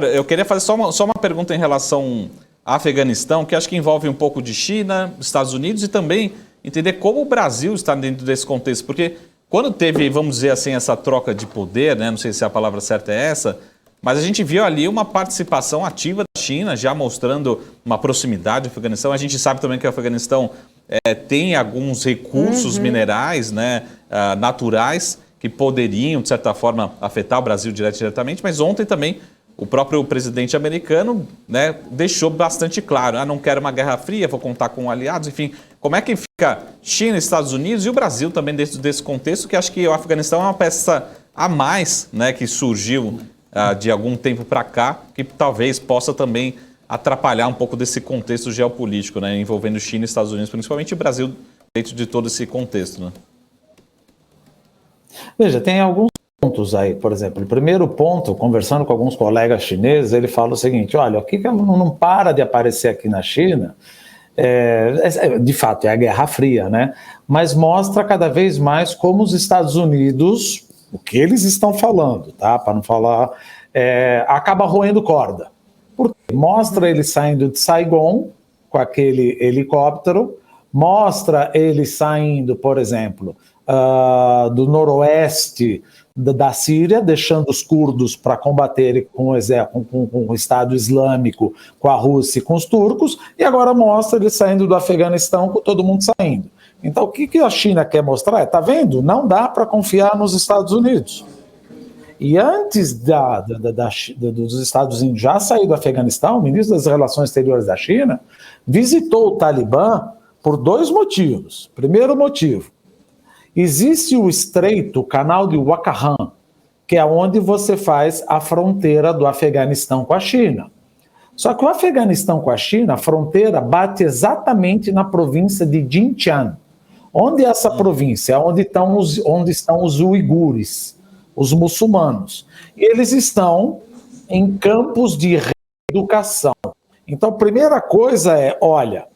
Eu queria fazer só uma pergunta em relação ao Afeganistão, que acho que envolve um pouco de China, Estados Unidos e também entender como o Brasil está dentro desse contexto. Porque quando teve, vamos dizer assim, essa troca de poder, né, não sei se a palavra certa é essa, mas a gente viu ali uma participação ativa da China, já mostrando uma proximidade do Afeganistão. A gente sabe também que o Afeganistão tem alguns recursos minerais, né, naturais, que poderiam, de certa forma, afetar o Brasil diretamente, mas ontem também o próprio presidente americano, né, deixou bastante claro, não quero uma guerra fria, vou contar com aliados, enfim. Como é que fica China, Estados Unidos e o Brasil também dentro desse contexto, que acho que o Afeganistão é uma peça a mais, né, que surgiu de algum tempo para cá, que talvez possa também atrapalhar um pouco desse contexto geopolítico, né, envolvendo China e Estados Unidos, principalmente o Brasil dentro de todo esse contexto, né? Veja, tem alguns pontos aí, por exemplo, o primeiro ponto, conversando com alguns colegas chineses, ele fala o seguinte, olha, o que não para de aparecer aqui na China, de fato, é a Guerra Fria, né? Mas mostra cada vez mais como os Estados Unidos, o que eles estão falando, tá? Para não falar, acaba roendo corda. Porque mostra ele saindo de Saigon com aquele helicóptero, mostra ele saindo, por exemplo, do noroeste da Síria, deixando os curdos para combaterem com o Estado Islâmico, com a Rússia e com os turcos, e agora mostra ele saindo do Afeganistão com todo mundo saindo. Então o que a China quer mostrar? Tá vendo? Não dá para confiar nos Estados Unidos. E antes dos Estados Unidos já sair do Afeganistão, o ministro das Relações Exteriores da China visitou o Talibã por 2 motivos. Primeiro motivo, existe o estreito, o canal de Wakhan, que é onde você faz a fronteira do Afeganistão com a China. Só que o Afeganistão com a China, a fronteira bate exatamente na província de Xinjiang. Onde é essa província? É onde estão os uigures, os muçulmanos. E eles estão em campos de reeducação. Então, a primeira coisa é, olha,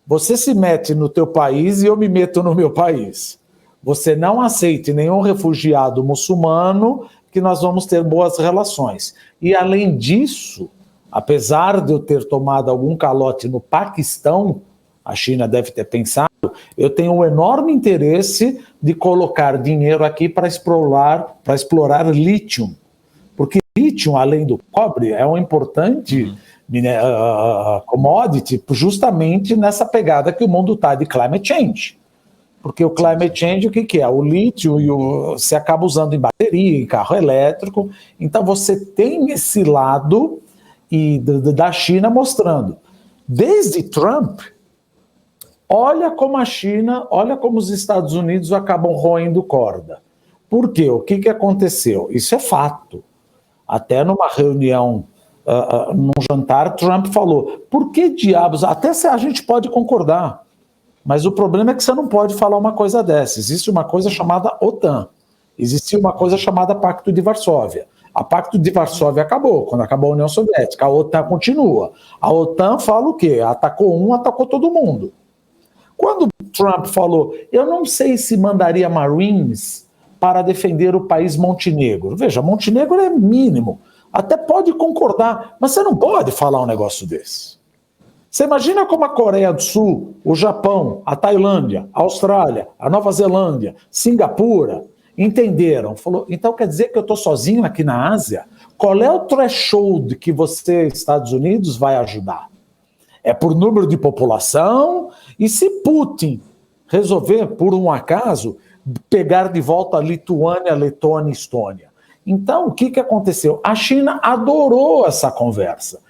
você se mete no teu país e eu me meto no meu país. Você não aceite nenhum refugiado muçulmano, que nós vamos ter boas relações. E, além disso, apesar de eu ter tomado algum calote no Paquistão, a China deve ter pensado, eu tenho um enorme interesse de colocar dinheiro aqui para explorar lítio. Porque lítio, além do cobre, é um importante commodity justamente nessa pegada que o mundo está de climate change. Porque o climate change, o que é? O lítio você acaba usando em bateria, em carro elétrico. Então você tem esse lado da China mostrando. Desde Trump, olha como a China, olha como os Estados Unidos acabam roendo corda. Por quê? O que aconteceu? Isso é fato. Até numa reunião, num jantar, Trump falou, por que diabos, até a gente pode concordar, mas o problema é que você não pode falar uma coisa dessa. Existe uma coisa chamada OTAN. Existia uma coisa chamada Pacto de Varsóvia. A Pacto de Varsóvia acabou, quando acabou a União Soviética. A OTAN continua. A OTAN fala o quê? Atacou um, atacou todo mundo. Quando Trump falou, eu não sei se mandaria Marines para defender o país Montenegro. Veja, Montenegro é mínimo. Até pode concordar, mas você não pode falar um negócio desse. Você imagina como a Coreia do Sul, o Japão, a Tailândia, a Austrália, a Nova Zelândia, Singapura, entenderam. Falou, então quer dizer que eu estou sozinho aqui na Ásia? Qual é o threshold que você, Estados Unidos, vai ajudar? É por número de população? E se Putin resolver, por um acaso, pegar de volta a Lituânia, Letônia e Estônia? Então, o que aconteceu? A China adorou essa conversa.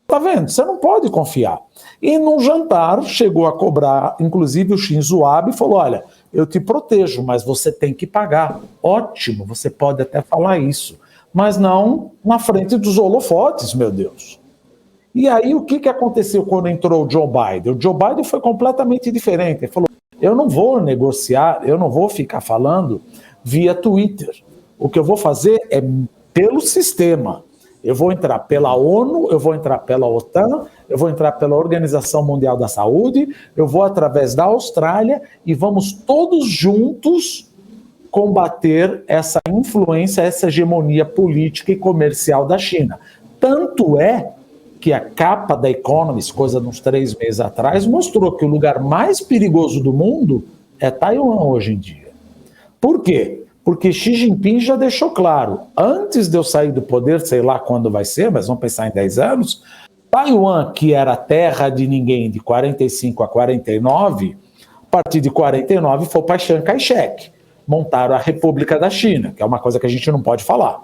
Tá vendo? Você não pode confiar. E num jantar, chegou a cobrar, inclusive o Shinzo Abe falou, olha, eu te protejo, mas você tem que pagar. Ótimo, você pode até falar isso, mas não na frente dos holofotes, meu Deus. E aí, o que aconteceu quando entrou o Joe Biden? O Joe Biden foi completamente diferente. Ele falou, eu não vou negociar, eu não vou ficar falando via Twitter. O que eu vou fazer é pelo sistema. Eu vou entrar pela ONU, eu vou entrar pela OTAN, eu vou entrar pela Organização Mundial da Saúde, eu vou através da Austrália e vamos todos juntos combater essa influência, essa hegemonia política e comercial da China. Tanto é que a capa da Economist, coisa de uns 3 meses atrás, mostrou que o lugar mais perigoso do mundo é Taiwan hoje em dia. Por quê? Porque Xi Jinping já deixou claro, antes de eu sair do poder, sei lá quando vai ser, mas vamos pensar em 10 anos, Taiwan, que era terra de ninguém de 45 a 49, a partir de 49 foi para Chiang Kai-shek. Montaram a República da China, que é uma coisa que a gente não pode falar.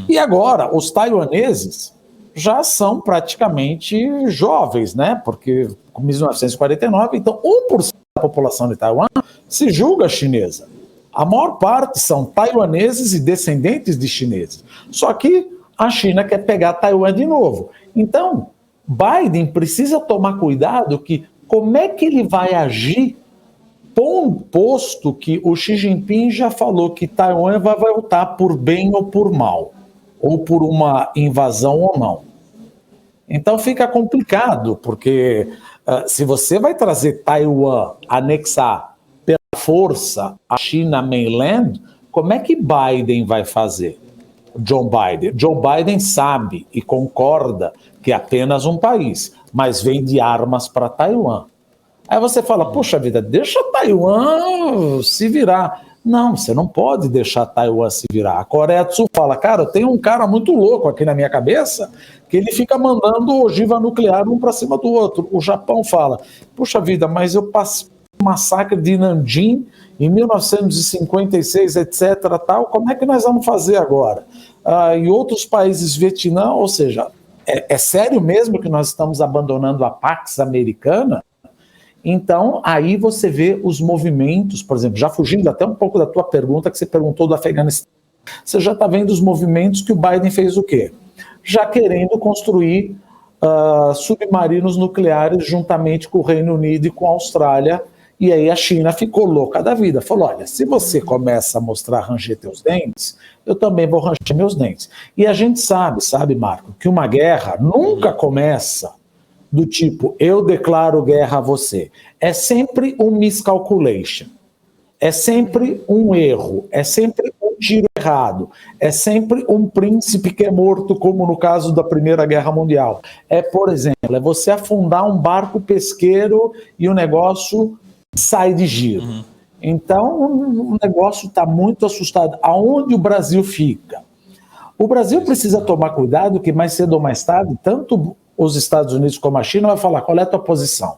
E agora, os taiwaneses já são praticamente jovens, né? Porque em 1949, então 1% da população de Taiwan se julga chinesa. A maior parte são taiwaneses e descendentes de chineses. Só que a China quer pegar Taiwan de novo. Então, Biden precisa tomar cuidado que como é que ele vai agir, posto que o Xi Jinping já falou que Taiwan vai voltar por bem ou por mal, ou por uma invasão ou não. Então fica complicado, porque se você vai trazer Taiwan, anexar pela força a China mainland, como é que Biden vai fazer? Joe Biden sabe e concorda que é apenas um país, mas vende armas para Taiwan. Aí você fala, poxa vida, deixa Taiwan se virar. Não, você não pode deixar Taiwan se virar. A Coreia do Sul fala, cara, eu tenho um cara muito louco aqui na minha cabeça que ele fica mandando ogiva nuclear um para cima do outro. O Japão fala, puxa vida, mas eu passei o massacre de Nanjing em 1956, etc. Tal, como é que nós vamos fazer agora? E outros países, Vietnã, ou seja, é sério mesmo que nós estamos abandonando a Pax Americana? Então, aí você vê os movimentos, por exemplo, já fugindo até um pouco da tua pergunta, que você perguntou do Afeganistão, você já está vendo os movimentos que o Biden fez o quê? Já querendo construir submarinos nucleares juntamente com o Reino Unido e com a Austrália, e aí a China ficou louca da vida. Falou, olha, se você começa a mostrar ranger teus dentes, eu também vou ranger meus dentes. E a gente sabe, Marco, que uma guerra nunca começa do tipo, eu declaro guerra a você. É sempre um miscalculation. É sempre um erro. É sempre um tiro errado. É sempre um príncipe que é morto, como no caso da Primeira Guerra Mundial. Por exemplo, você afundar um barco pesqueiro e o negócio sai de giro. Então, o negócio está muito assustado. Aonde o Brasil fica? O Brasil precisa tomar cuidado que mais cedo ou mais tarde, tanto os Estados Unidos como a China vai falar qual é a tua posição.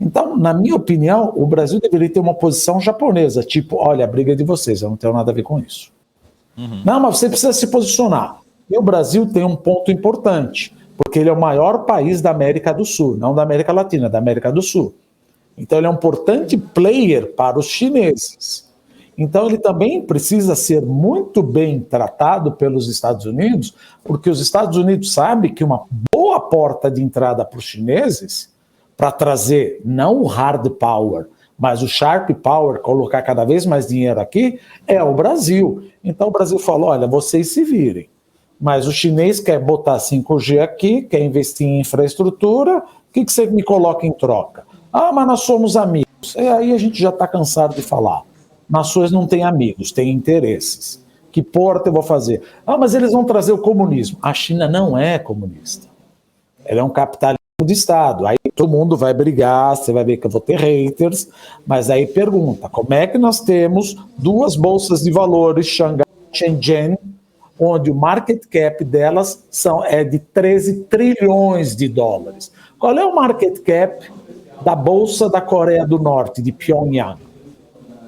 Então, na minha opinião, o Brasil deveria ter uma posição japonesa, tipo, olha, a briga é de vocês, eu não tenho nada a ver com isso. Não, mas você precisa se posicionar. E o Brasil tem um ponto importante, porque ele é o maior país da América do Sul, não da América Latina, da América do Sul. Então, ele é um importante player para os chineses. Então, ele também precisa ser muito bem tratado pelos Estados Unidos, porque os Estados Unidos sabem que uma boa porta de entrada para os chineses, para trazer não o hard power, mas o sharp power, colocar cada vez mais dinheiro aqui, é o Brasil. Então, o Brasil falou, olha, vocês se virem. Mas o chinês quer botar 5G aqui, quer investir em infraestrutura, o que você me coloca em troca? Mas nós somos amigos. E aí a gente já está cansado de falar. Nações não têm amigos, têm interesses. Que porta eu vou fazer? Mas eles vão trazer o comunismo. A China não é comunista. Ela é um capitalismo de Estado. Aí todo mundo vai brigar, você vai ver que eu vou ter haters, mas aí pergunta, como é que nós temos 2 bolsas de valores, Xangai e Shenzhen, onde o market cap delas é de 13 trilhões de dólares. Qual é o market cap da Bolsa da Coreia do Norte, de Pyongyang?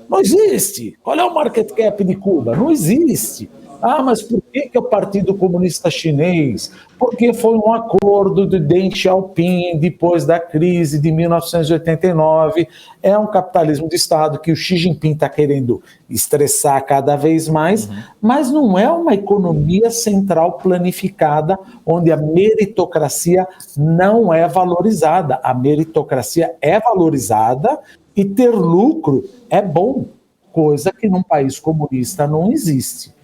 Não existe. Qual é o market cap de Cuba? Não existe. Mas por que é o Partido Comunista Chinês? Porque foi um acordo de Deng Xiaoping depois da crise de 1989. É um capitalismo de Estado que o Xi Jinping está querendo estressar cada vez mais, mas não é uma economia central planificada onde a meritocracia não é valorizada. A meritocracia é valorizada e ter lucro é bom, coisa que num país comunista não existe.